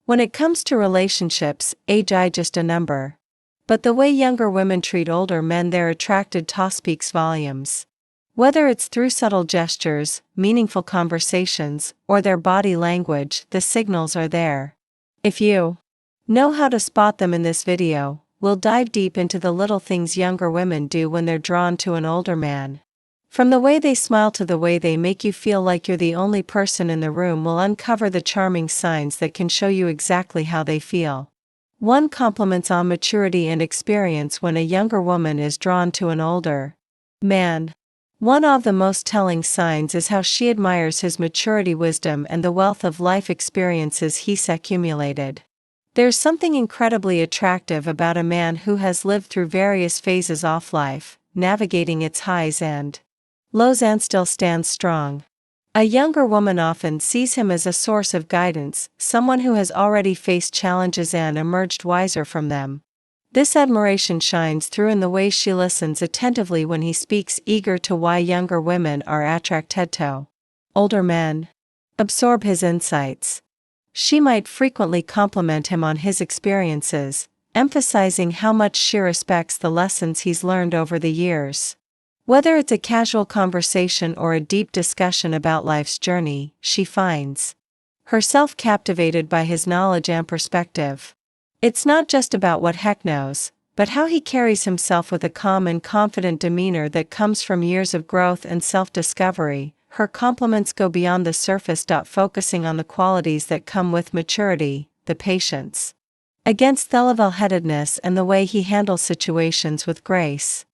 When it comes to relationships, age is just a number. But the way younger women treat older men they're attracted to speaks volumes. Whether it's through subtle gestures, meaningful conversations, or their body language, the signals are there. If you know how to spot them in this video, we'll dive deep into the little things younger women do when they're drawn to an older man. From the way they smile to the way they make you feel like you're the only person in the room, we'll uncover the charming signs that can show you exactly how they feel. 1. Compliments on maturity and experience when a younger woman is drawn to an older man. One of the most telling signs is how she admires his maturity, wisdom, and the wealth of life experiences he's accumulated. There's something incredibly attractive about a man who has lived through various phases of life, navigating its highs and lows and still stands strong. A younger woman often sees him as a source of guidance, someone who has already faced challenges and emerged wiser from them. This admiration shines through in the way she listens attentively when he speaks, eager to why younger women are attracted to older men. Absorb his insights. She might frequently compliment him on his experiences, emphasizing how much she respects the lessons he's learned over the years. Whether it's a casual conversation or a deep discussion about life's journey, she finds herself captivated by his knowledge and perspective. It's not just about what Heck knows, but how he carries himself with a calm and confident demeanor that comes from years of growth and self-discovery. Her compliments go beyond the surface, focusing on the qualities that come with maturity, the patience against the level-headedness, and the way he handles situations with grace.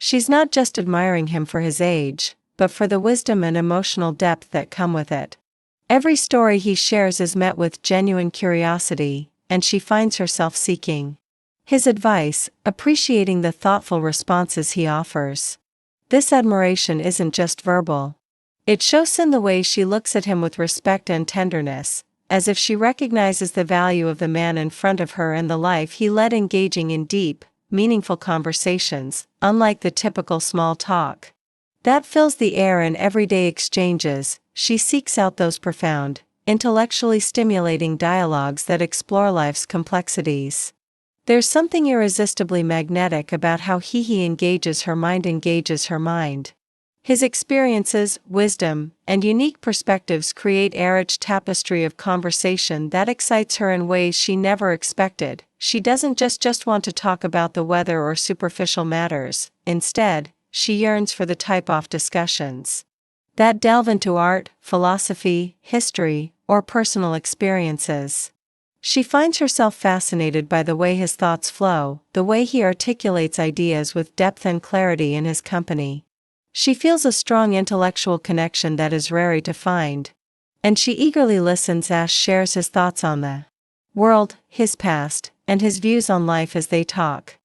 She's not just admiring him for his age, but for the wisdom and emotional depth that come with it. Every story he shares is met with genuine curiosity, and she finds herself seeking his advice, appreciating the thoughtful responses he offers. This admiration isn't just verbal. It shows in the way she looks at him with respect and tenderness, as if she recognizes the value of the man in front of her and the life he led, engaging in deep, meaningful conversations, unlike the typical small talk that fills the air in everyday exchanges. She seeks out those profound, intellectually stimulating dialogues that explore life's complexities. There's something irresistibly magnetic about how he engages her mind. His experiences, wisdom, and unique perspectives create a rich tapestry of conversation that excites her in ways she never expected. She doesn't just want to talk about the weather or superficial matters. Instead, she yearns for the type of discussions that delve into art, philosophy, history, or personal experiences. She finds herself fascinated by the way his thoughts flow, the way he articulates ideas with depth and clarity in his company. She feels a strong intellectual connection that is rare to find, and she eagerly listens as shares his thoughts on the world, his past, and his views on life as they talk.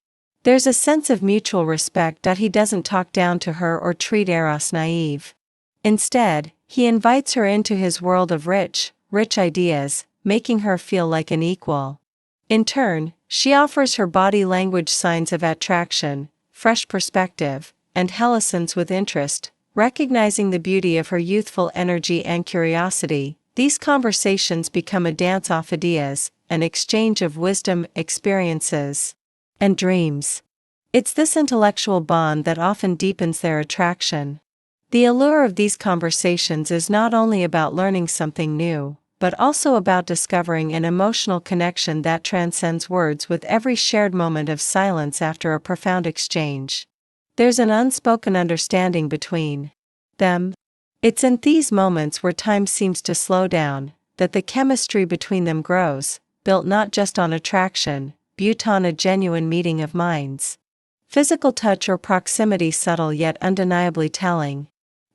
There's a sense of mutual respect that he doesn't talk down to her or treat her as naive. Instead, he invites her into his world of rich ideas, making her feel like an equal. In turn, she offers her body language signs of attraction, fresh perspective, and listens with interest, recognizing the beauty of her youthful energy and curiosity. These conversations become a dance of ideas, an exchange of wisdom, experiences, and dreams. It's this intellectual bond that often deepens their attraction. The allure of these conversations is not only about learning something new, but also about discovering an emotional connection that transcends words. With every shared moment of silence after a profound exchange, there's an unspoken understanding between them. It's in these moments where time seems to slow down, that the chemistry between them grows, built not just on attraction, but on a genuine meeting of minds. Physical touch or proximity, subtle yet undeniably telling.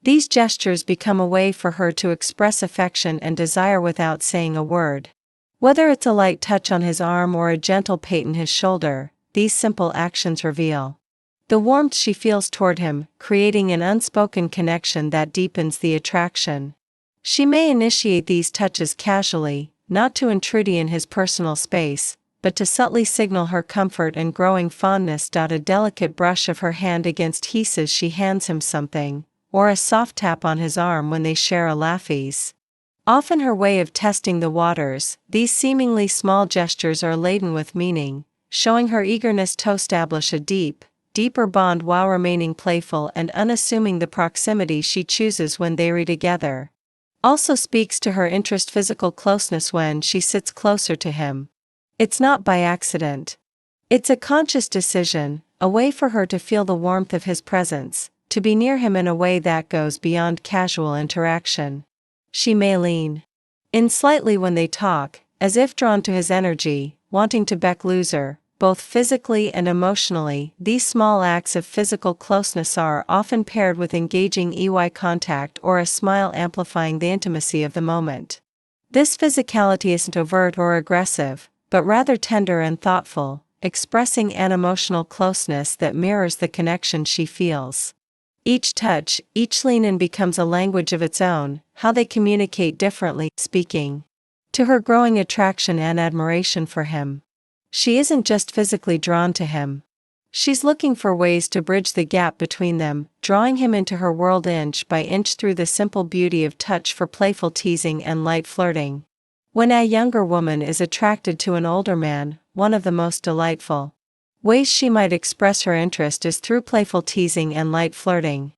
These gestures become a way for her to express affection and desire without saying a word. Whether it's a light touch on his arm or a gentle pat on his shoulder, these simple actions reveal the warmth she feels toward him, creating an unspoken connection that deepens the attraction. She may initiate these touches casually, not to intrude in his personal space, but to subtly signal her comfort and growing fondness. A delicate brush of her hand against his as she hands him something, or a soft tap on his arm when they share a laugh, Often her way of testing the waters, these seemingly small gestures are laden with meaning, showing her eagerness to establish a deeper bond while remaining playful and unassuming. The proximity she chooses when they are together also speaks to her interest physical closeness when she sits closer to him. It's not by accident. It's a conscious decision, a way for her to feel the warmth of his presence, to be near him in a way that goes beyond casual interaction. She may lean in slightly when they talk, as if drawn to his energy, wanting to back loser, both physically and emotionally. These small acts of physical closeness are often paired with engaging eye contact or a smile amplifying the intimacy of the moment. This physicality isn't overt or aggressive, but rather tender and thoughtful, expressing an emotional closeness that mirrors the connection she feels. Each touch, each lean-in becomes a language of its own, how they communicate differently, speaking to her growing attraction and admiration for him. She isn't just physically drawn to him. She's looking for ways to bridge the gap between them, drawing him into her world inch by inch through the simple beauty of touch for playful teasing and light flirting. When a younger woman is attracted to an older man, one of the most delightful ways she might express her interest is through playful teasing and light flirting.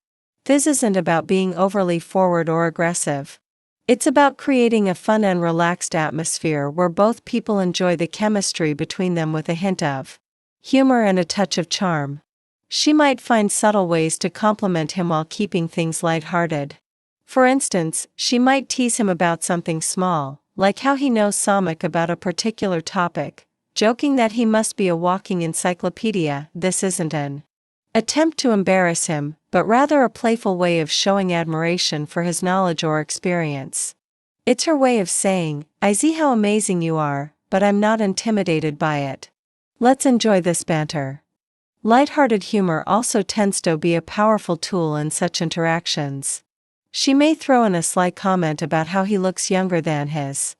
This isn't about being overly forward or aggressive. It's about creating a fun and relaxed atmosphere where both people enjoy the chemistry between them with a hint of humor and a touch of charm. She might find subtle ways to compliment him while keeping things lighthearted. For instance, she might tease him about something small, like how he knows STOIC about a particular topic, joking that he must be a walking encyclopedia. This isn't an attempt to embarrass him, but rather a playful way of showing admiration for his knowledge or experience. It's her way of saying, I see how amazing you are, but I'm not intimidated by it. Let's enjoy this banter. Lighthearted humor also tends to be a powerful tool in such interactions. She may throw in a sly comment about how he looks younger than his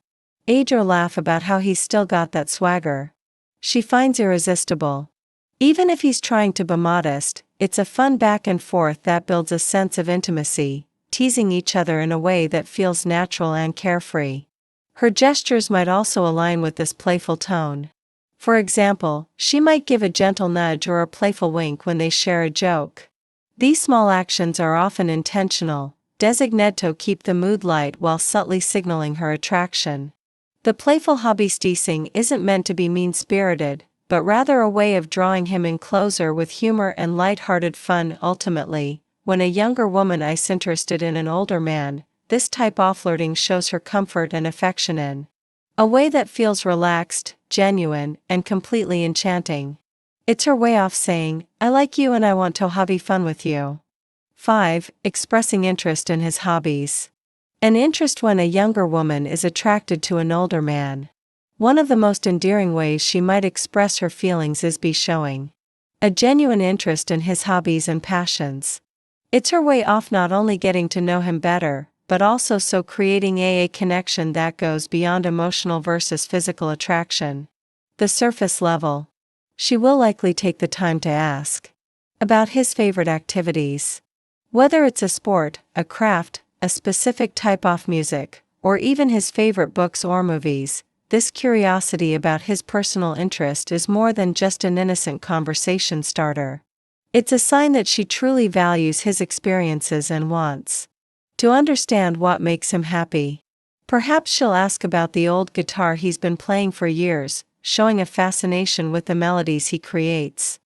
age or laugh about how he's still got that swagger she finds irresistible. Even if he's trying to be modest, it's a fun back and forth that builds a sense of intimacy, teasing each other in a way that feels natural and carefree. Her gestures might also align with this playful tone. For example, she might give a gentle nudge or a playful wink when they share a joke. These small actions are often intentional, designed to keep the mood light while subtly signaling her attraction. The playful hobby teasing isn't meant to be mean-spirited, but rather a way of drawing him in closer with humor and light-hearted fun. Ultimately, when a younger woman is interested in an older man, this type of flirting shows her comfort and affection in a way that feels relaxed, genuine, and completely enchanting. It's her way of saying, I like you and I want to hobby fun with you. 5. Expressing interest in his hobbies. An interest when a younger woman is attracted to an older man. One of the most endearing ways she might express her feelings is by showing a genuine interest in his hobbies and passions. It's her way of not only getting to know him better, but also creating a connection that goes beyond emotional versus physical attraction. The surface level. She will likely take the time to ask about his favorite activities. Whether it's a sport, a craft, a specific type of music, or even his favorite books or movies, this curiosity about his personal interest is more than just an innocent conversation starter. It's a sign that she truly values his experiences and wants to understand what makes him happy. Perhaps she'll ask about the old guitar he's been playing for years, showing a fascination with the melodies he creates.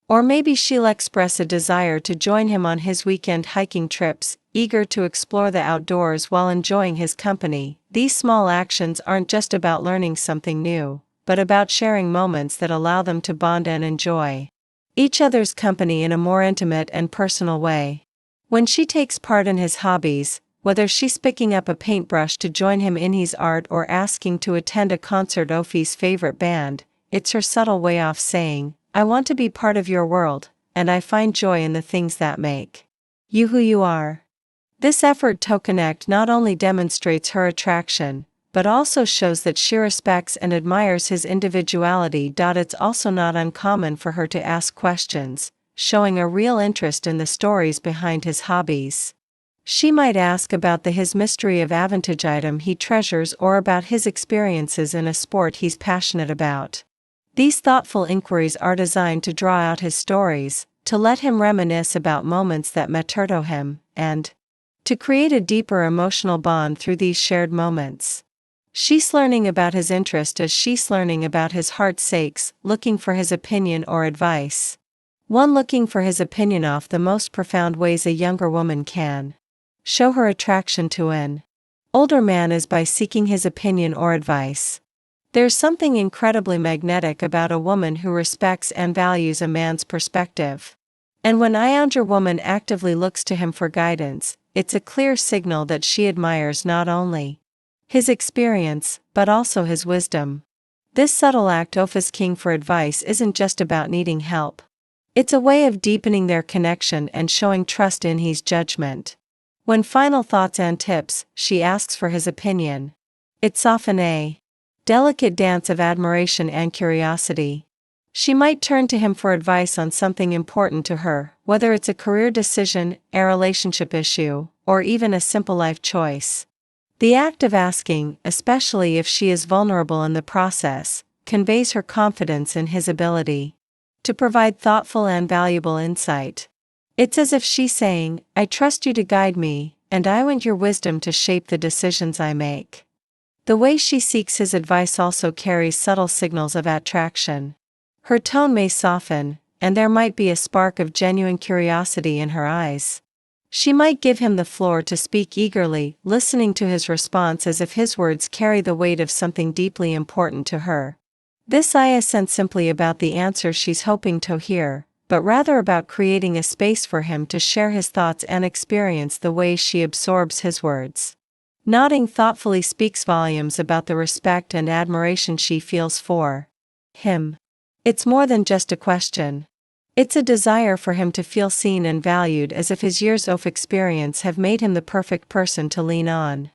Or maybe she'll express a desire to join him on his weekend hiking trips, eager to explore the outdoors while enjoying his company. These small actions aren't just about learning something new, but about sharing moments that allow them to bond and enjoy each other's company in a more intimate and personal way. When she takes part in his hobbies, whether she's picking up a paintbrush to join him in his art or asking to attend a concert of his favorite band, it's her subtle way of saying, I want to be part of your world, and I find joy in the things that make you who you are. This effort to connect not only demonstrates her attraction, but also shows that she respects and admires his individuality. It's also not uncommon for her to ask questions, showing a real interest in the stories behind his hobbies. She might ask about his mystery of advantage item he treasures or about his experiences in a sport he's passionate about. These thoughtful inquiries are designed to draw out his stories, to let him reminisce about moments that mattered to him, and to create a deeper emotional bond through these shared moments. She's learning about his interest as she's learning about his heart's sakes, looking for his opinion or advice. One looking for his opinion of the most profound ways a younger woman can show her attraction to an older man is by seeking his opinion or advice. There's something incredibly magnetic about a woman who respects and values a man's perspective. And when a younger woman actively looks to him for guidance, it's a clear signal that she admires not only his experience, but also his wisdom. This subtle act of asking for advice isn't just about needing help. It's a way of deepening their connection and showing trust in his judgment. When final thoughts and tips, she asks for his opinion. It's often a delicate dance of admiration and curiosity. She might turn to him for advice on something important to her, whether it's a career decision, a relationship issue, or even a simple life choice. The act of asking, especially if she is vulnerable in the process, conveys her confidence in his ability to provide thoughtful and valuable insight. It's as if she's saying, I trust you to guide me, and I want your wisdom to shape the decisions I make. The way she seeks his advice also carries subtle signals of attraction. Her tone may soften, and there might be a spark of genuine curiosity in her eyes. She might give him the floor to speak eagerly, listening to his response as if his words carry the weight of something deeply important to her. This isn't simply about the answer she's hoping to hear, but rather about creating a space for him to share his thoughts and experience the way she absorbs his words. Nodding thoughtfully speaks volumes about the respect and admiration she feels for him. It's more than just a question. It's a desire for him to feel seen and valued, as if his years of experience have made him the perfect person to lean on.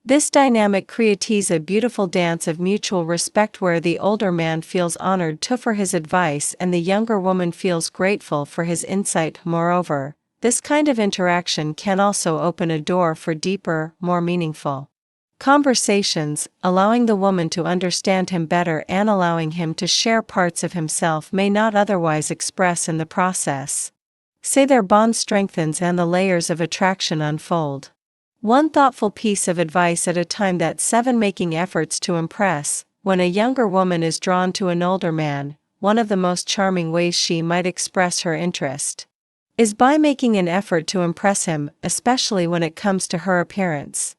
This dynamic creates a beautiful dance of mutual respect where the older man feels honored for his advice and the younger woman feels grateful for his insight. Moreover, this kind of interaction can also open a door for deeper, more meaningful conversations, allowing the woman to understand him better and allowing him to share parts of himself may not otherwise express in the process. Say their bond strengthens and the layers of attraction unfold. One thoughtful piece of advice at a time. That 7 Making efforts to impress. When a younger woman is drawn to an older man, one of the most charming ways she might express her interest is by making an effort to impress him, especially when it comes to her appearance.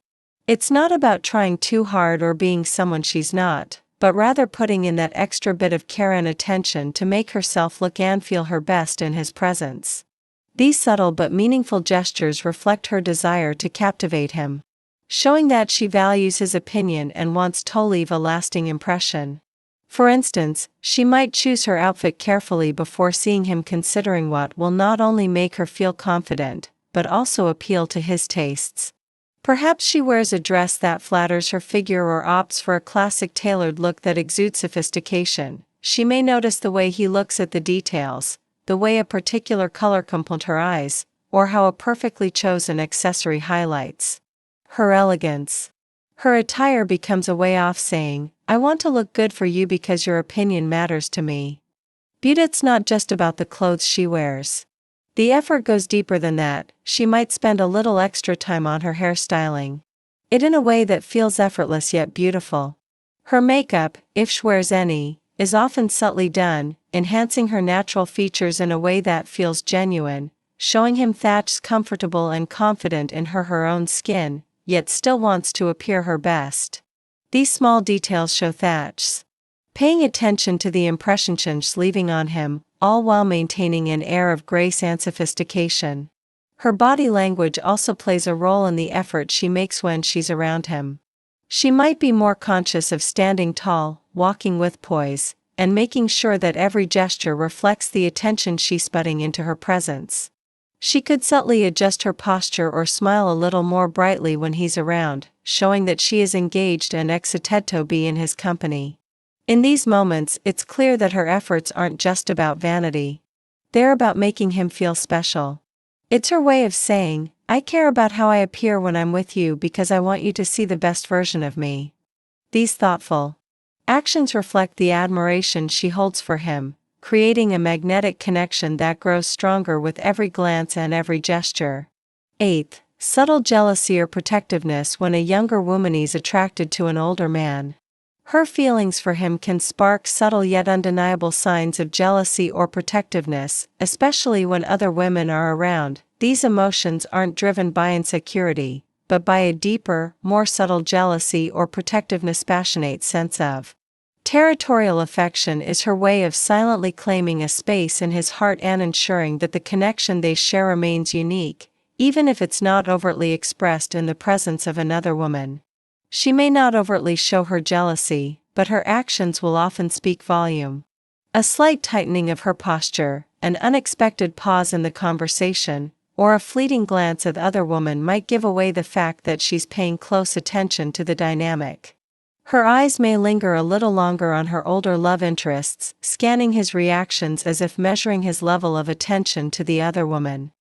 It's not about trying too hard or being someone she's not, but rather putting in that extra bit of care and attention to make herself look and feel her best in his presence. These subtle but meaningful gestures reflect her desire to captivate him, showing that she values his opinion and wants to leave a lasting impression. For instance, she might choose her outfit carefully before seeing him, considering what will not only make her feel confident, but also appeal to his tastes. Perhaps she wears a dress that flatters her figure or opts for a classic tailored look that exudes sophistication. She may notice the way he looks at the details, the way a particular color complements her eyes, or how a perfectly chosen accessory highlights her elegance. Her attire becomes a way of saying, I want to look good for you because your opinion matters to me. Beauty's not just about the clothes she wears. The effort goes deeper than that. She might spend a little extra time on her hairstyling it in a way that feels effortless yet beautiful. Her makeup, if she wears any, is often subtly done, enhancing her natural features in a way that feels genuine, showing him that's comfortable and confident in her own skin, yet still wants to appear her best. These small details show that's paying attention to the impression she's leaving on him, all while maintaining an air of grace and sophistication. Her body language also plays a role in the effort she makes when she's around him. She might be more conscious of standing tall, walking with poise, and making sure that every gesture reflects the attention she's putting into her presence. She could subtly adjust her posture or smile a little more brightly when he's around, showing that she is engaged and excited to be in his company. In these moments, it's clear that her efforts aren't just about vanity. They're about making him feel special. It's her way of saying, I care about how I appear when I'm with you because I want you to see the best version of me. These thoughtful actions reflect the admiration she holds for him, creating a magnetic connection that grows stronger with every glance and every gesture. 8th, subtle jealousy or protectiveness. When a younger woman is attracted to an older man, her feelings for him can spark subtle yet undeniable signs of jealousy or protectiveness, especially when other women are around. These emotions aren't driven by insecurity, but by a deeper, more subtle jealousy or protectiveness. Passionate sense of territorial affection is her way of silently claiming a space in his heart and ensuring that the connection they share remains unique, even if it's not overtly expressed in the presence of another woman. She may not overtly show her jealousy, but her actions will often speak volume. A slight tightening of her posture, an unexpected pause in the conversation, or a fleeting glance at the other woman might give away the fact that she's paying close attention to the dynamic. Her eyes may linger a little longer on her older love interests, scanning his reactions as if measuring his level of attention to the other woman.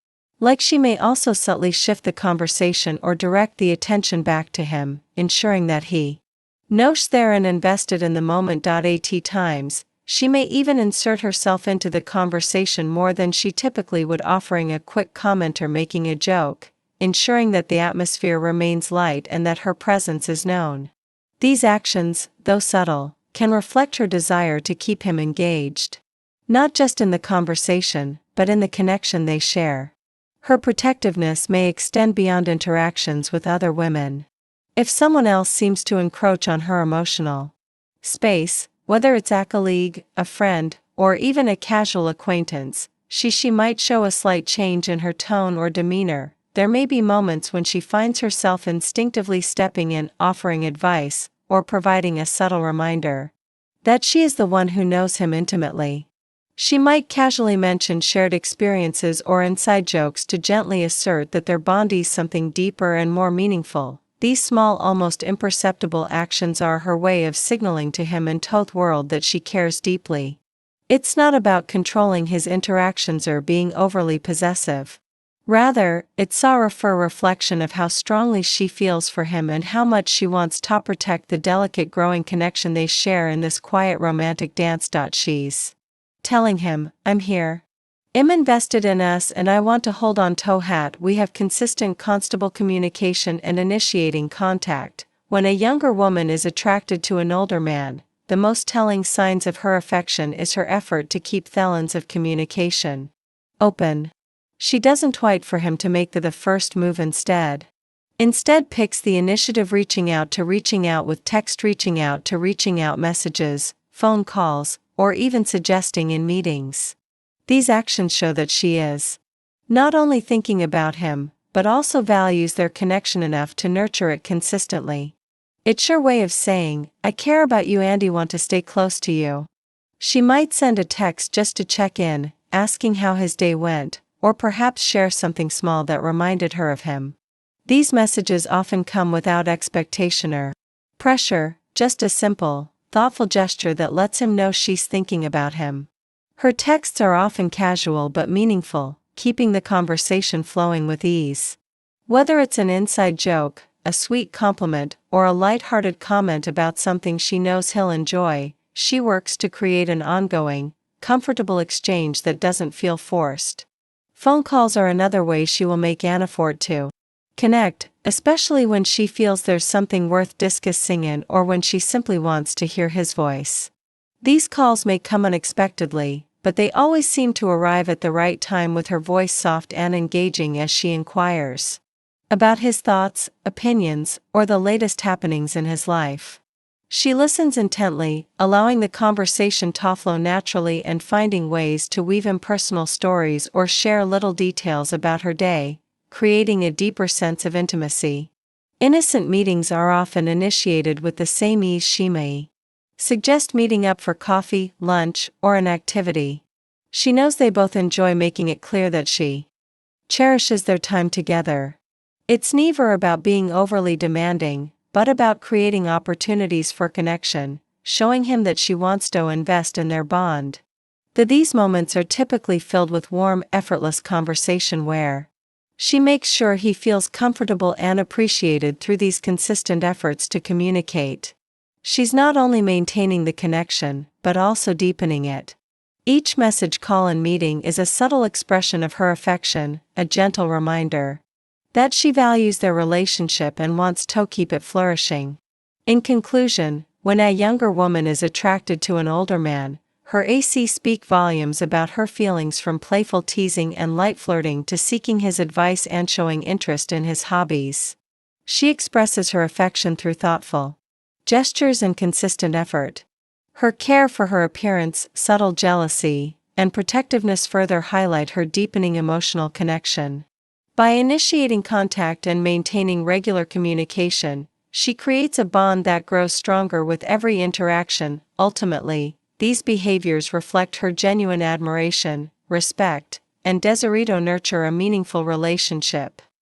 Like she may also subtly shift the conversation or direct the attention back to him, ensuring that he knows they're invested in the moment. At times, she may even insert herself into the conversation more than she typically would, offering a quick comment or making a joke, ensuring that the atmosphere remains light and that her presence is known. These actions, though subtle, can reflect her desire to keep him engaged, not just in the conversation, but in the connection they share. Her protectiveness may extend beyond interactions with other women. If someone else seems to encroach on her emotional space, whether it's a colleague, a friend, or even a casual acquaintance, she might show a slight change in her tone or demeanor. There may be moments when she finds herself instinctively stepping in, offering advice, or providing a subtle reminder that she is the one who knows him intimately. She might casually mention shared experiences or inside jokes to gently assert that their bond is something deeper and more meaningful. These small, almost imperceptible actions are her way of signaling to him and to the world that she cares deeply. It's not about controlling his interactions or being overly possessive. Rather, it's a reflection of how strongly she feels for him and how much she wants to protect the delicate growing connection they share in this quiet romantic dance. She's telling him, I'm here. I'm invested in us and I want to hold on to hat. We have consistent constable communication and initiating contact. When a younger woman is attracted to an older man, the most telling signs of her affection is her effort to keep the lines of communication open. She doesn't wait for him to make the first move. Instead picks the initiative, reaching out with text, reaching out messages, phone calls, or even suggesting in meetings. These actions show that she is not only thinking about him, but also values their connection enough to nurture it consistently. It's her way of saying, I care about you and I want to stay close to you. She might send a text just to check in, asking how his day went, or perhaps share something small that reminded her of him. These messages often come without expectation or pressure, just a simple, thoughtful gesture that lets him know she's thinking about him. Her texts are often casual but meaningful, keeping the conversation flowing with ease. Whether it's an inside joke, a sweet compliment, or a light-hearted comment about something she knows he'll enjoy, she works to create an ongoing, comfortable exchange that doesn't feel forced. Phone calls are another way she will make an effort to connect, especially when she feels there's something worth discussing or when she simply wants to hear his voice. These calls may come unexpectedly, but they always seem to arrive at the right time, with her voice soft and engaging as she inquires about his thoughts, opinions, or the latest happenings in his life. She listens intently, allowing the conversation to flow naturally and finding ways to weave in personal stories or share little details about her day, creating a deeper sense of intimacy. Innocent meetings are often initiated with the same ease. She may suggest meeting up for coffee, lunch, or an activity. She knows they both enjoy making it clear that she cherishes their time together. It's never about being overly demanding, but about creating opportunities for connection, showing him that she wants to invest in their bond. These moments are typically filled with warm, effortless conversation where She makes sure he feels comfortable and appreciated through these consistent efforts to communicate. She's not only maintaining the connection, but also deepening it. Each message, call, and meeting is a subtle expression of her affection, a gentle reminder that she values their relationship and wants to keep it flourishing. In conclusion, when a younger woman is attracted to an older man, her acts speak volumes about her feelings, from playful teasing and light flirting to seeking his advice and showing interest in his hobbies. She expresses her affection through thoughtful gestures and consistent effort. Her care for her appearance, subtle jealousy, and protectiveness further highlight her deepening emotional connection. By initiating contact and maintaining regular communication, she creates a bond that grows stronger with every interaction. Ultimately, these behaviors reflect her genuine admiration, respect, and desire to nurture a meaningful relationship.